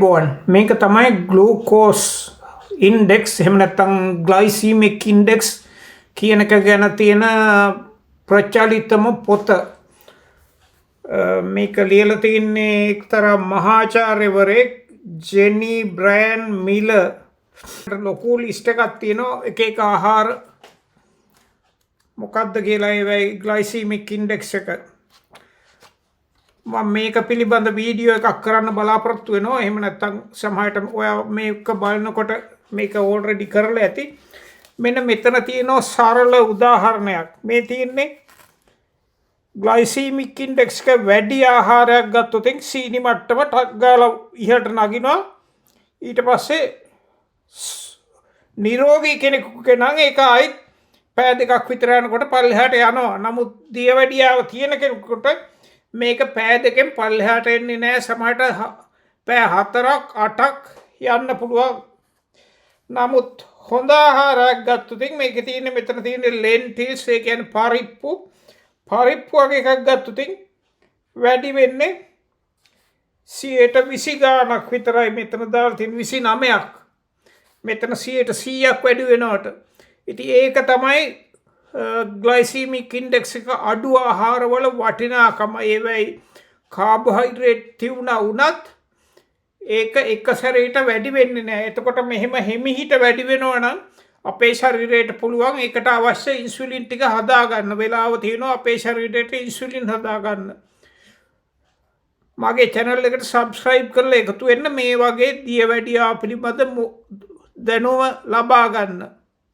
Bone මේක තමයි glucose index එහෙම නැත්නම් ග්ලයිසීමික් ඉන්ඩෙක්ස් කියන එක ගැන තියෙන ප්‍රචලිතම පොත. මේක ලියලා තින්නේ එක්තරා මහාචාර්යවරයෙක් ජෙනි බ්‍රයන් මිලර්. ලොකු ලිස්ට් එකක් තියෙනවා එක එක ආහාර මොකක්ද කියලා ඒවයි ග්ලයිසීමික් ඉන්ඩෙක්ස් එක. මම මේක පිළිබඳ වීඩියෝ එකක් කරන්න බලාපොරොත්තු වෙනවා. එහෙම නැත්නම් සමහරට ඔයා මේක බලනකොට මේක ඕල්රෙඩි කරලා ඇති. මෙන්න මෙතන තියෙනවා සරල උදාහරණයක්. මේ තියෙන්නේ ග්ලයිසීමික් ඉන්ඩෙක්ස් එක වැඩි ආහාරයක් ගත්තොත් සීනි මට්ටම ටක් ගාලා ඉහළට නගිනවා. ඊට පස්සේ නිරෝගී කෙනෙකුගේ නම් ඒක ආයිත් පැය දෙකක් විතර යනකොට පල්ලෙහාට යනවා. නමුත් දියවැඩියාව තියෙන කෙනෙකුට මේක පැය දෙකෙන් පල්ලෙහාට එන්නේ නැහැ. සමහරට පැය 4ක් 8ක් යන්න පුළුවන්. නමුත් හොඳ ආහාරයක් ගත්තොත් මේකේ තියෙන්නේ මෙතන තියෙන්නේ ලෙන්ටිල්ස්, ඒ කියන්නේ පරිප්පු වගේ එකක් ගත්තොත් වැඩි වෙන්නේ 20 ගාණක් විතරයි. මෙතන දාලා තියෙන 29ක්. මෙතන 100ක් වැඩි වෙනවට. ඉතින් ඒක තමයි ග්ලයිසීමික් ඉන්ඩෙක්ස් එක අඩු ආහාරවල වටිනාකම. ඒවයි කාබෝහයිඩ්‍රේට් තියුණා වුණත් ඒක එක සැරේට වැඩි වෙන්නේ නැහැ. එතකොට මෙහෙම හිමිහිට වැඩි වෙනවා නම් අපේ ශරීරයට පුළුවන් ඒකට අවශ්‍ය ඉන්සුලින් ටික හදාගන්න. වෙලාව තියෙනවා අපේ ශරීරයට ඉන්සුලින් හදාගන්න. මගේ channel එකට subscribe කරලා එකතු වෙන්න මේ වගේ දියවැඩියාව පිළිබඳ දැනුම ලබා ගන්න.